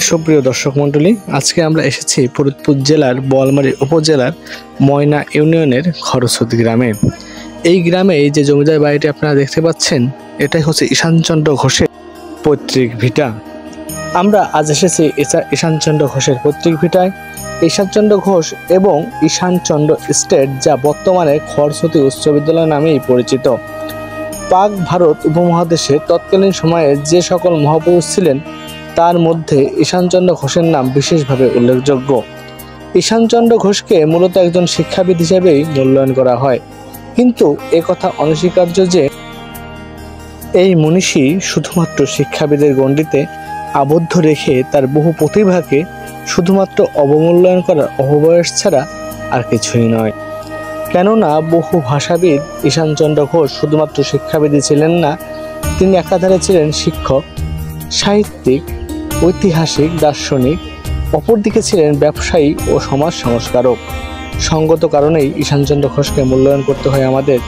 সুপ্রিয় দর্শক মণ্ডলী, আজকে আমরা এসেছি ফরিদপুর জেলার বোয়ালমারী উপজেলার ময়না ইউনিয়নের খরস্রোতি গ্রামে। এই গ্রামে এই যে জমিদার বাড়িটি আপনারা দেখতে পাচ্ছেন, এটাই হচ্ছে ঈশানচন্দ্র ঘোষের পৈতৃক ভিটা। আমরা আজ এসেছি ঈশানচন্দ্র ঘোষের পৈতৃক ভিটায়। ঈশানচন্দ্র ঘোষ এবং ঈশানচন্দ্র স্টেট, যা বর্তমানে খরস্রোতি উচ্চ বিদ্যালয় নামেই পরিচিত। পাক ভারত উপমহাদেশে তৎকালীন সময়ে যে সকল মহাপুরুষ ছিলেন, তার মধ্যে ঈশানচন্দ্র ঘোষের নাম বিশেষভাবে উল্লেখযোগ্য। ঈশানচন্দ্র ঘোষকে মূলত একজন শিক্ষাবিদ হিসেবেই মূল্যায়ন করা হয়, কিন্তু একথা অনস্বীকার্য যে এই মনীষী শুধুমাত্র শিক্ষাবিদের গণ্ডিতে আবদ্ধ রেখে তার বহু প্রতিভাকে শুধুমাত্র অবমূল্যায়ন করার অপবয়স ছাড়া আর কিছুই নয়। কেননা বহু ভাষাবিদ ঈশানচন্দ্র ঘোষ শুধুমাত্র শিক্ষাবিদই ছিলেন না, তিনি একাধারে ছিলেন শিক্ষক, সাহিত্যিক, ঐতিহাসিক, দার্শনিক, অপরদিকে ছিলেন ব্যবসায়ী ও সমাজ সংস্কারক। সঙ্গত কারণেই ঈশানচন্দ্র ঘোষকে মূল্যায়ন করতে হয় আমাদের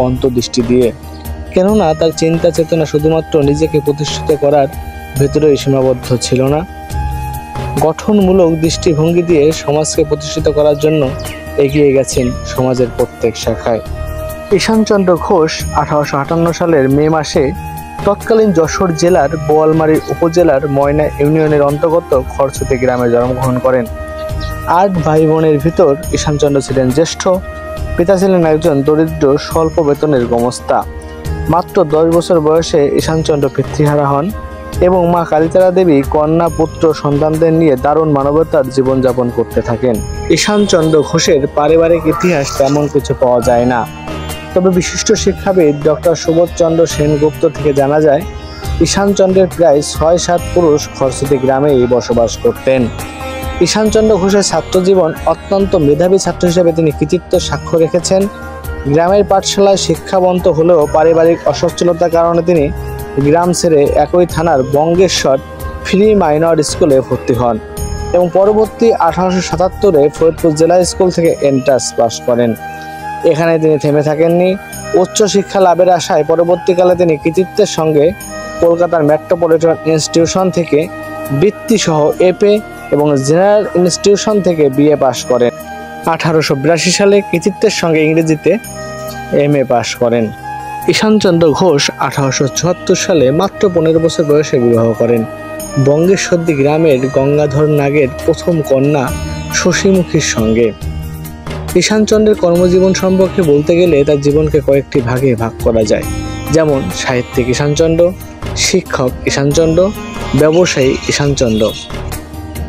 অন্তর্দৃষ্টি দিয়ে। কেননা তার চিন্তা চেতনা শুধুমাত্র নিজেকে প্রতিষ্ঠিত করার ভেতরেই সীমাবদ্ধ ছিল না, গঠনমূলক দৃষ্টিভঙ্গি দিয়ে সমাজকে প্রতিষ্ঠিত করার জন্য এগিয়ে গেছেন সমাজের প্রত্যেক শাখায়। ঈশানচন্দ্র ঘোষ 1858 সালের মে মাসে তৎকালীন যশোর জেলার বোয়ালমারী উপজেলার ময়না ইউনিয়নের অন্তর্গত খরস্রোতি গ্রামে জন্মগ্রহণ করেন। 8 ভাই বোনের ভিতর ঈশানচন্দ্র ছিলেন জ্যেষ্ঠ। পিতা ছিলেন একজন দরিদ্র স্বল্প বেতনের গোমস্তা। মাত্র 10 বছর বয়সে ঈশানচন্দ্র পিতৃহারা হন এবং মা কালীতারা দেবী কন্যা পুত্র সন্তানদের নিয়ে দারুণ মানবতার জীবনযাপন করতে থাকেন। ঈশানচন্দ্র ঘোষের পারিবারিক ইতিহাস তেমন কিছু পাওয়া যায় না, তবে বিশিষ্ট শিক্ষাবিদ ডক্টর সুবোধচন্দ্র সেনগুপ্ত থেকে জানা যায়, ঈশানচন্দ্রের প্রায় 6-7 পুরুষ খরস্রোতি গ্রামেই বসবাস করতেন। ঈশানচন্দ্র ঘোষের ছাত্রজীবন অত্যন্ত মেধাবী ছাত্র হিসেবে তিনি কৃতিত্ব সাক্ষ্য রেখেছেন। গ্রামের পাঠশালায় শিক্ষাবন্ত হলেও পারিবারিক অসচ্ছলতার কারণে তিনি গ্রাম ছেড়ে একই থানার বঙ্গেশ্বর ফ্রি মাইনর স্কুলে ভর্তি হন এবং পরবর্তী 1877-এ ফরিদপুর জেলা স্কুল থেকে এন্ট্রান্স পাস করেন। এখানে তিনি থেমে থাকেননি। উচ্চশিক্ষা লাভের আশায় পরবর্তীকালে তিনি কৃতিত্বের সঙ্গে কলকাতার মেট্রোপলিটন ইনস্টিটিউশন থেকে বৃত্তিসহ এফএ এবং জেনারেল ইনস্টিটিউশন থেকে বিএ পাশ করেন। 1882 সালে কৃতিত্বের সঙ্গে ইংরেজিতে এমএ পাশ করেন। ঈশানচন্দ্র ঘোষ 1874 সালে মাত্র 15 বছর বয়সে বিবাহ করেন বঙ্গেশ্বরদী গ্রামের গঙ্গাধর নাগের প্রথম কন্যা শশীমুখীর সঙ্গে। ঈশানচন্দ্রের কর্মজীবন সম্পর্কে বলতে গেলে তার জীবনকে কয়েকটি ভাগে ভাগ করা যায়, যেমন সাহিত্যিক ঈশানচন্দ্র, শিক্ষক ঈশানচন্দ্র, ব্যবসায়ী ঈশানচন্দ্র।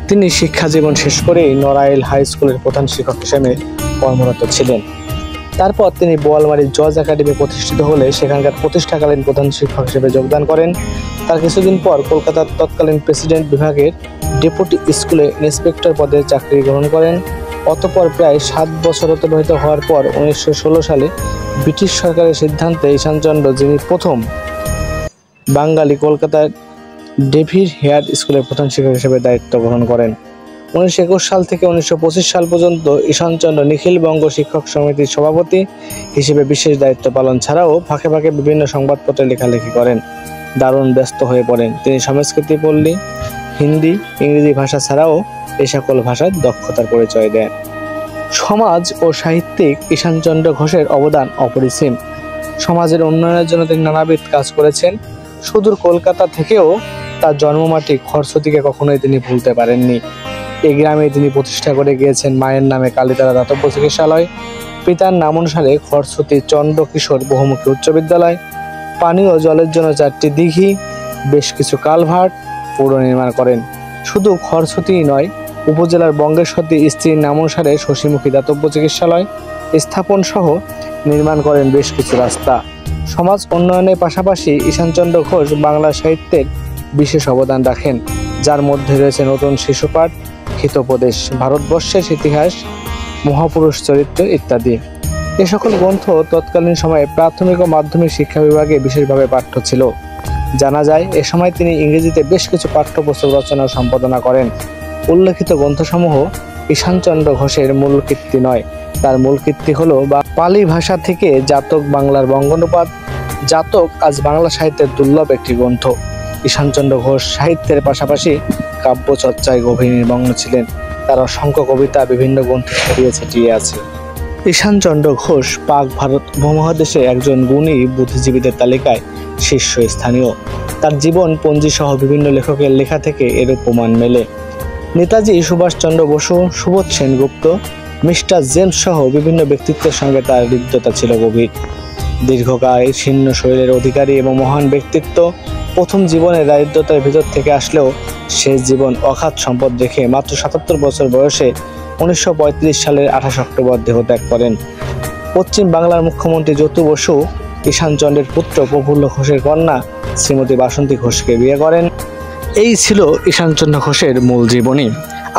তিনি শিক্ষা জীবন শেষ করেই নড়াইল হাই স্কুলের প্রধান শিক্ষক হিসেবে কর্মরত ছিলেন। তারপর তিনি বোয়ালমারী জজ একাডেমি প্রতিষ্ঠিত হলে সেখানকার প্রতিষ্ঠাকালীন প্রধান শিক্ষক হিসেবে যোগদান করেন। তার কিছুদিন পর কলকাতার তৎকালীন প্রেসিডেন্ট বিভাগের ডেপুটি স্কুলে ইন্সপেক্টর পদে চাকরি গ্রহণ করেন। অতঃপর প্রায় 7 বছর অতিবাহিত হওয়ার পর 1916 সালে ব্রিটিশ সরকারের সিদ্ধান্তে ঈশানচন্দ্র, যিনি প্রথম বাঙালি, কলকাতার ডেভিড হেয়ার স্কুলের প্রধান শিক্ষক হিসেবে দায়িত্ব গ্রহণ করেন। 1921 সাল থেকে 1925 সাল পর্যন্ত ঈশানচন্দ্র নিখিল বঙ্গ শিক্ষক সমিতির সভাপতি হিসেবে বিশেষ দায়িত্ব পালন ছাড়াও ফাঁকে ফাঁকে বিভিন্ন সংবাদপত্রে লেখালেখি করেন। দারুণ ব্যস্ত হয়ে পড়েন তিনি। সংস্কৃতি, পল্লী, হিন্দি, ইংরেজি ভাষা ছাড়াও এই সকল ভাষার দক্ষতার পরিচয় দেন। সমাজ ও সাহিত্যিক ঈশানচন্দ্র ঘোষের অবদান অপরিসীম। সমাজের উন্নয়নের জন্য তিনি নানাবিধ কাজ করেছেন। সুদূর কলকাতা থেকেও তার জন্মমাটি খরস্রোতিকে কখনোই তিনি ভুলতে পারেননি। এই গ্রামে তিনি প্রতিষ্ঠা করে গিয়েছেন মায়ের নামে কালীতারা দাতব্য চিকিৎসালয়, পিতার নাম অনুসারে খরস্রোতি চন্দ্রকিশোর বহুমুখী উচ্চ বিদ্যালয়, পানীয় জলের জন্য 4টি দিঘি, বেশ কিছু কালভার্ট পুনর্নির্মাণ করেন। শুধু খরস্রোতিই নয়, উপজেলার বঙ্গেশ্বরদী স্ত্রীর নাম অনুসারে শশীমুখী দাতব্য চিকিৎসালয় স্থাপন সহ নির্মাণ করেন বেশ কিছু রাস্তা। সমাজ উন্নয়নের পাশাপাশি ঈশানচন্দ্র ঘোষ বাংলা সাহিত্যের বিশেষ অবদান রাখেন, যার মধ্যে রয়েছে নতুন শিশুপাঠ, হিতোপদেশ, ভারতবর্ষের ইতিহাস, মহাপুরুষ চরিত্র ইত্যাদি। এ সকল গ্রন্থ তৎকালীন সময়ে প্রাথমিক ও মাধ্যমিক শিক্ষা বিভাগে বিশেষভাবে পাঠ্য ছিল। জানা যায় এ সময় তিনি ইংরেজিতে বেশ কিছু পাঠ্যপুস্তক রচনা ও সম্পাদনা করেন। উল্লেখিত গ্রন্থসমূহ ঈশানচন্দ্র ঘোষের মূল কীর্তি নয়, তার মূল কীর্তি হলো পালি ভাষা থেকে জাতক বাংলার বঙ্গানুবাদ। জাতক আজ বাংলা সাহিত্যের দুর্লভ একটি গ্রন্থ। ঈশানচন্দ্র ঘোষ সাহিত্যের পাশাপাশি কাব্য চর্চায় গভীর নিমগ্ন ছিলেন। তার অসংখ্য কবিতা বিভিন্ন গ্রন্থে ছড়িয়ে ছিটিয়ে আছে। ঈশানচন্দ্র ঘোষ পাক ভারত উপমহাদেশে একজন গুণী বুদ্ধিজীবীদের তালিকায় শীর্ষস্থানীয়। তার জীবন পঞ্জি সহ বিভিন্ন লেখকের লেখা থেকে এর প্রমাণ মেলে। নেতাজি সুভাষচন্দ্র বসু, সুবোধ সেনগুপ্ত, মিস্টার জেমস সহ বিভিন্ন ব্যক্তিত্বের সঙ্গে তার হৃদ্যতা ছিল গভীর। দীর্ঘকায় ছিন্ন শরীরের অধিকারী এবং মহান ব্যক্তিত্ব, প্রথম জীবনের দারিদ্রতার ভিতর থেকে আসলেও শেষ জীবন অগাধ সম্পদ রেখে মাত্র ৭৭ বছর বয়সে ১৯৩৫ সালের ২৮ অক্টোবর দেহত্যাগ করেন। পশ্চিম বাংলার মুখ্যমন্ত্রী জ্যোতি বসু ঈশানচন্দ্রের পুত্র প্রফুল্ল ঘোষের কন্যা শ্রীমতী বাসন্তী ঘোষকে বিয়ে করেন। এই ছিল ঈশানচন্দ্র ঘোষের মূল জীবনী।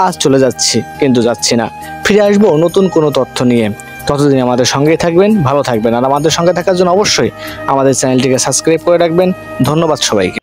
আজ চলে যাচ্ছি, কিন্তু যাচ্ছি না, ফিরে আসবো নতুন কোনো তথ্য নিয়ে। ততদিন আমাদের সঙ্গেই থাকবেন, ভালো থাকবেন, আর আমাদের সঙ্গে থাকার জন্য অবশ্যই আমাদের চ্যানেলটিকে সাবস্ক্রাইব করে রাখবেন। ধন্যবাদ সবাইকে।